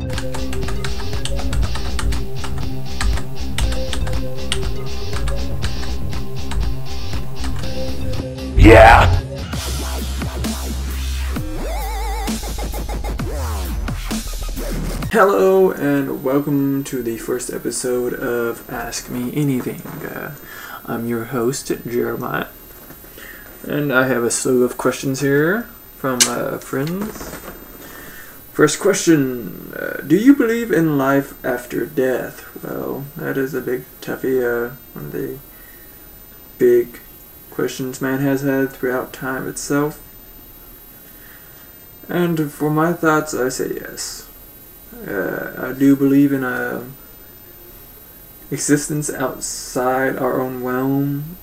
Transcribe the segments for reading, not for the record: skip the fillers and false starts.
Yeah. Hello and welcome to the first episode of Ask Me Anything. I'm your host, Jeremiah, and I have a slew of questions here from friends. First question, do you believe in life after death? Well, that is a big toughie, one of the big questions man has had throughout time itself. And for my thoughts, I say yes. I do believe in a existence outside our own realm.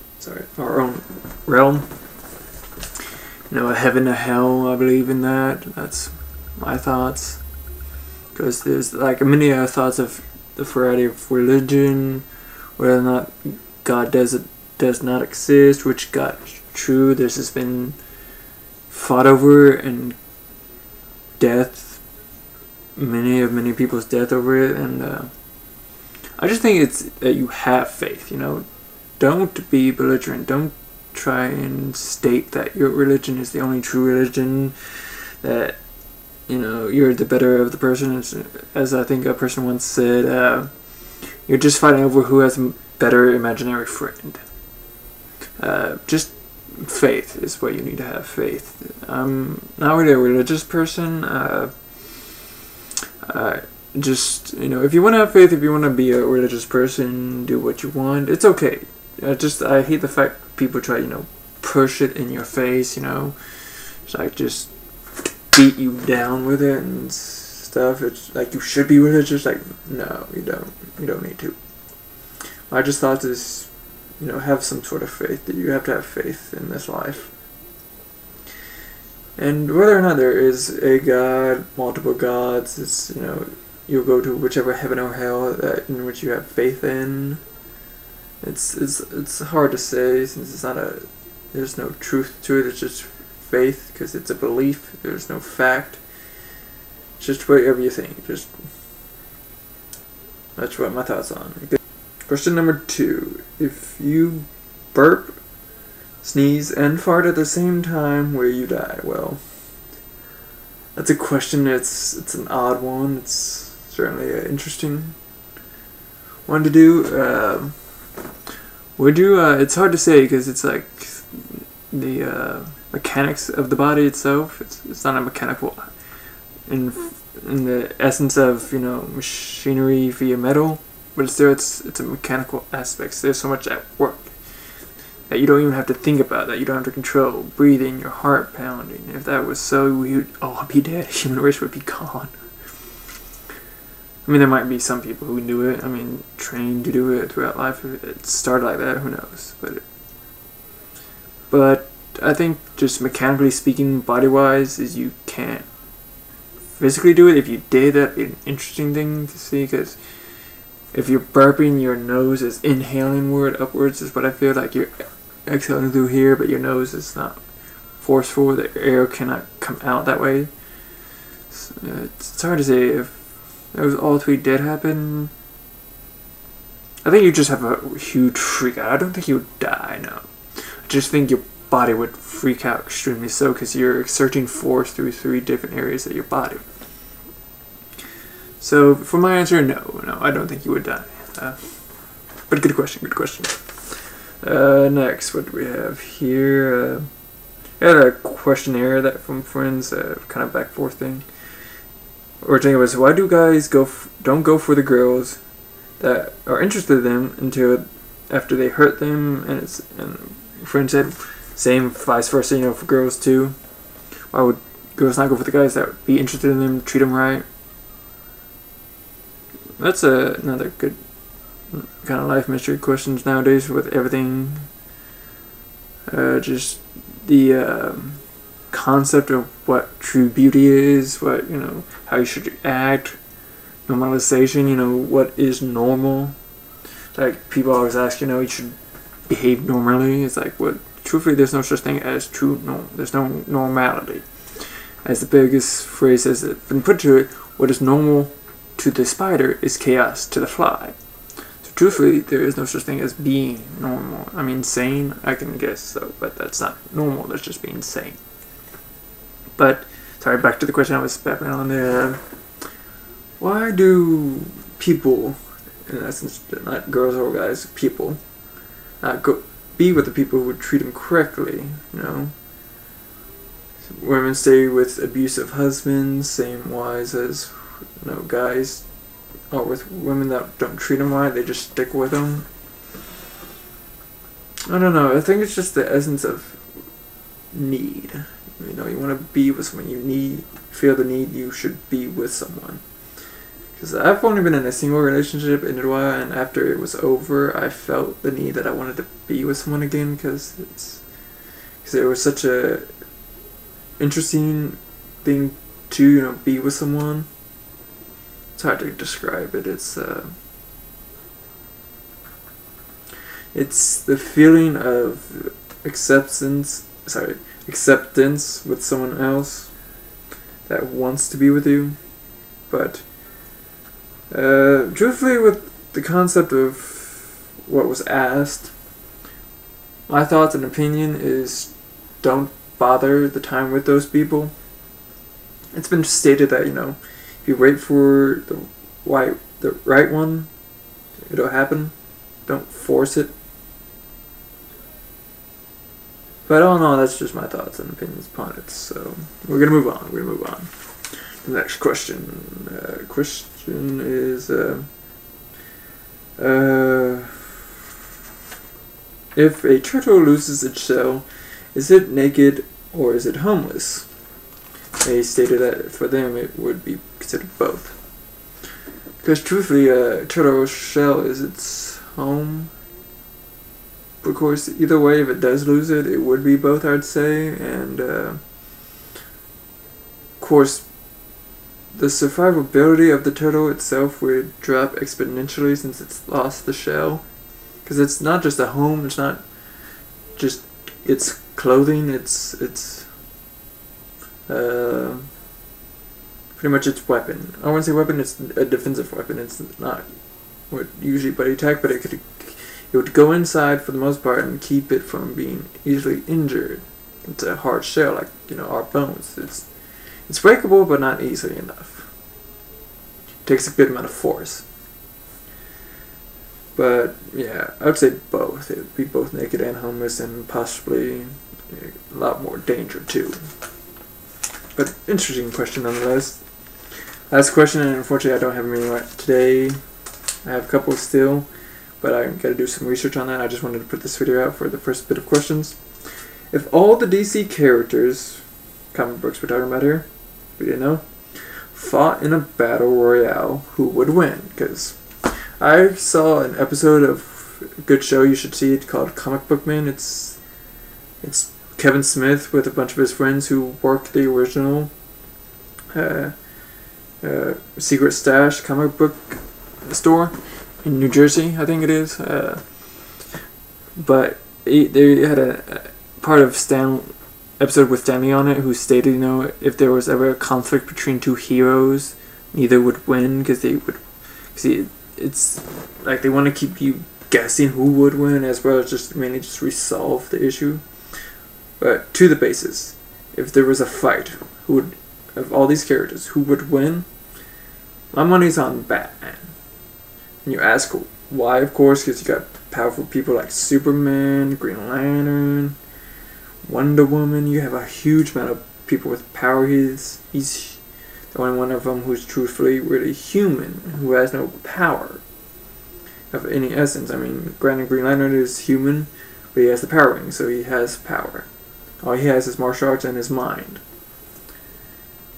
You know, a heaven, a hell. I believe in that. That's my thoughts. Because there's like many thoughts of the variety of religion, whether or not God does not exist, which got true. There's just been fought over and death, many people's death over it, and I just think it's that you have faith. You know, don't be belligerent. Don't try and state that your religion is the only true religion. That you know you're the better of the person. As I think a person once said, you're just fighting over who has a better imaginary friend. Just faith is what you need to have. Faith. I'm not really a religious person. Just, you know, if you want to have faith, if you want to be a religious person, do what you want. It's okay. I hate the fact people try, you know, push it in your face, you know. It's like just beat you down with it and stuff. It's like you should be religious. Like, no, you don't. You don't need to. I just thought this, you know, have some sort of faith. That you have to have faith in this life. And whether or not there is a God, multiple gods, it's, you know, you'll go to whichever heaven or hell that in which you have faith in. It's hard to say since there's no truth to it. It's just faith because it's a belief. There's no fact. It's just whatever you think. That's what my thoughts on. Question number 2: if you burp, sneeze, and fart at the same time, will you die? Well, that's a question. It's an odd one. It's certainly an interesting one to do. Would you? It's hard to say because it's like the mechanics of the body itself. It's not a mechanical in the essence of, you know, machinery via metal, but it's a mechanical aspect. So there's so much at work that you don't even have to think about, that you don't have to control. Breathing, your heart pounding. If that was so, we'd all be dead. Human race would be gone. I mean, there might be some people who do it. I mean, trained to do it throughout life. If it started like that, who knows? But I think just mechanically speaking, body-wise, is you can't physically do it. If you did, that'd be an interesting thing to see, because if you're burping, your nose is inhaling upwards is what I feel like. You're exhaling through here, but your nose is not forceful. The air cannot come out that way. So it's hard to say. If those all three did happen, I think you just have a huge freak out. I don't think you would die, no. I just think your body would freak out extremely so, because you're exerting force through 3 different areas of your body. So, for my answer, no, I don't think you would die. But good question. Next, what do we have here? I had a questionnaire that from friends, kind of back and forth thing. Originally it was, why do guys don't go for the girls that are interested in them until after they hurt them? And friend said, same vice versa, you know, for girls too. Why would girls not go for the guys that would be interested in them, treat them right? That's another good kind of life mystery questions nowadays with everything. Just the concept of what true beauty is, what, you know, how you should act, normalization, you know, what is normal. Like, people always ask, you know, you should behave normally. It's like, what? Truthfully, there's no such thing as true norm. There's no normality. As the biggest phrase has been put to it, what is normal to the spider is chaos to the fly. So truthfully, there is no such thing as being normal. I mean, sane, I can guess so, but that's not normal, that's just being sane. But, sorry, back to the question I was babbling on there. Why do people, in essence, not girls or guys, people, be with the people who would treat them correctly, you know? Women stay with abusive husbands, same wise as, you know, guys are with women that don't treat them right, they just stick with them. I don't know, I think it's just the essence of need. You know, you want to be with someone, feel the need, you should be with someone. Because I've only been in a single relationship in a while, and after it was over, I felt the need that I wanted to be with someone again, because it was such a interesting thing to, you know, be with someone. It's hard to describe it. It's the feeling of acceptance with someone else that wants to be with you. But truthfully, with the concept of what was asked, my thoughts and opinion is don't bother the time with those people. It's been stated that, you know, if you wait for the right one, it'll happen. Don't force it. But all in all, that's just my thoughts and opinions upon it. So we're gonna move on. The next question. Question is, if a turtle loses its shell, is it naked or is it homeless? They stated that for them it would be considered both. Because truthfully, a turtle's shell is its home. Of course, either way, if it does lose it, it would be both, I'd say. And of course, the survivability of the turtle itself would drop exponentially since it's lost the shell. Because it's not just a home, it's not just its clothing, it's pretty much its weapon. I wouldn't say weapon, it's a defensive weapon. It's not what usually buddy attack, but it would go inside for the most part and keep it from being easily injured. It's a hard shell, like, you know, our bones. It's breakable, but not easily enough. It takes a good amount of force. But yeah, I would say both. It would be both naked and homeless, and possibly a lot more danger too. But interesting question nonetheless. Last question, and unfortunately I don't have many right today. I have a couple still, but I gotta do some research on that. I just wanted to put this video out for the first bit of questions. If all the DC characters, comic books we're talking about here, we didn't know, fought in a battle royale, who would win? Because I saw an episode of a good show, you should see it, called Comic Book Man. It's Kevin Smith with a bunch of his friends who worked the original Secret Stash comic book store in New Jersey, I think it is. But they had a part of episode with Stanley on it, who stated, you know, if there was ever a conflict between two heroes, neither would win, because they would see. It's like they want to keep you guessing who would win, as well as just mainly just resolve the issue. But to the basis, if there was a fight, who would, of all these characters, who would win? My money's on Batman. And you ask why, of course, because you got powerful people like Superman, Green Lantern, Wonder Woman. You have a huge amount of people with power. He's the only one of them who's truthfully really human, who has no power of any essence. I mean, granted, Green Lantern is human, but he has the power ring, so he has power. All he has is martial arts and his mind.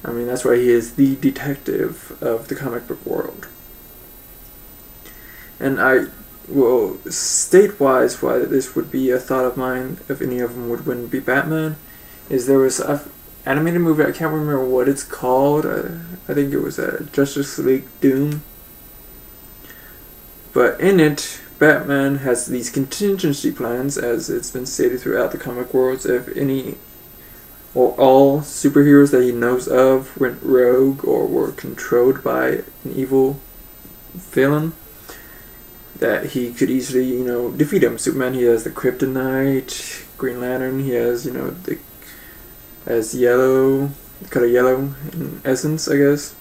I mean, that's why he is the detective of the comic book world. And I will state-wise why this would be a thought of mine, if any of them would win, would be Batman, is there was an animated movie, I can't remember what it's called, I think it was Justice League Doom. But in it, Batman has these contingency plans, as it's been stated throughout the comic worlds, if any or all superheroes that he knows of went rogue or were controlled by an evil villain, that he could easily, defeat him. Superman, he has the kryptonite. Green Lantern, he has, has yellow, the color yellow in essence, I guess.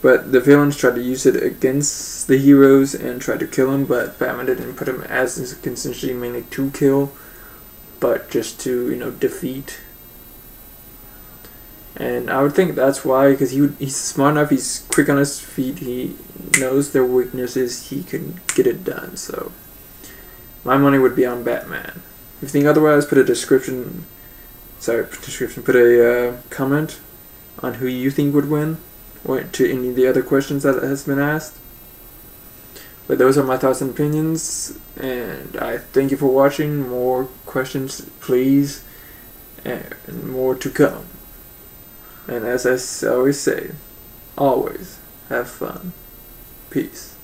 But the villains tried to use it against the heroes and tried to kill him, but Batman didn't put him as essentially mainly to kill, but just to, defeat. And I would think that's why, because he's smart enough, he's quick on his feet, he knows their weaknesses, he can get it done. So my money would be on Batman. If you think otherwise, put a put a comment on who you think would win, or to any of the other questions that has been asked. But those are my thoughts and opinions, and I thank you for watching. More questions, please, and more to come. And as I always say, always have fun. Peace.